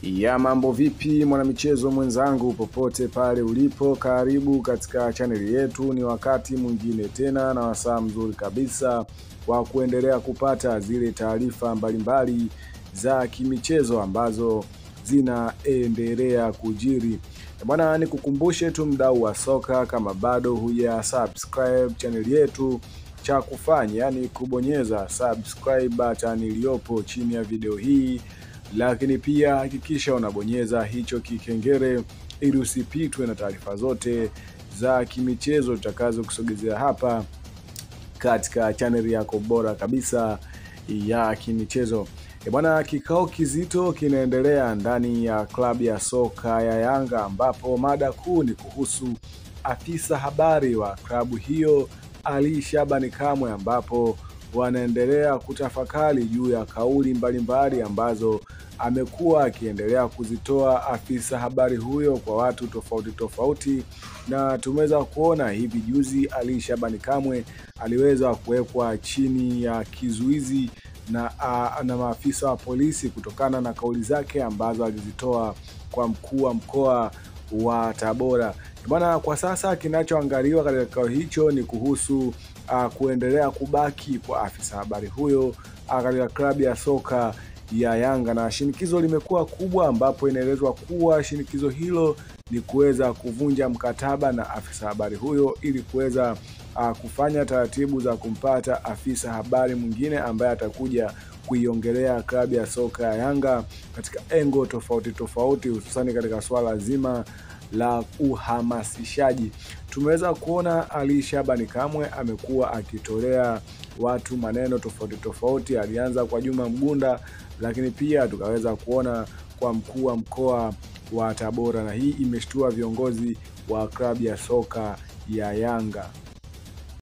Ya mambo vipi mwanamichezo mwenzangu popote pale ulipo, karibu katika chaneli yetu. Ni wakati mwingine tena na wasaa mzuri kabisa wa kuendelea kupata zile taarifa mbalimbali za kimichezo ambazo zinaendelea kujiri. Bwana, nikukumbushe tu mdau wa soka, kama bado huja subscribe chaneli yetu, cha kufanya ni kubonyeza subscribe button iliyopo chini ya video hii, lakini pia hakikisha unabonyeza hicho kikengele ili usipitwe na taarifa zote za kimichezo tutakazo kusogezea hapa katika chaneli yako bora kabisa ya kimichezo. Bwana, kikao kizito kinaendelea ndani ya klabu ya soka ya Yanga, ambapo mada kuu ni kuhusu afisa habari wa klabu hiyo Ali Shabani Kamwe, ambapo wanaendelea kutafakari juu ya kauli mbalimbali ambazo amekuwa akiendelea kuzitoa afisa habari huyo kwa watu tofauti tofauti. Na tumeweza kuona hivi juzi Ali Shabani Kamwe aliweza kuwekwa chini ya kizuizi na maafisa wa polisi kutokana na kauli zake ambazo alizitoa kwa mkuu wa mkoa wa Tabora. Bwana, kwa sasa kinachoangaliwa katika kikao hicho ni kuhusu kuendelea kubaki kwa afisa habari huyo katika klabu ya soka ya Yanga, na shinikizo limekuwa kubwa, ambapo inaelezwa kuwa shinikizo hilo ni kuweza kuvunja mkataba na afisa habari huyo ili kuweza kufanya taratibu za kumpata afisa habari mwingine ambaye atakuja kuiongelea klabu ya soka ya Yanga katika engo tofauti tofauti, hususani katika swala zima la uhamasishaji. Tumeweza kuona Ali Shabani Kamwe amekuwa akitolea watu maneno tofauti tofauti. Alianza kwa Juma Mgunda, lakini pia tukaweza kuona kwa mkuu wa mkoa wa Tabora, na hii imeshtua viongozi wa klabu ya soka ya Yanga.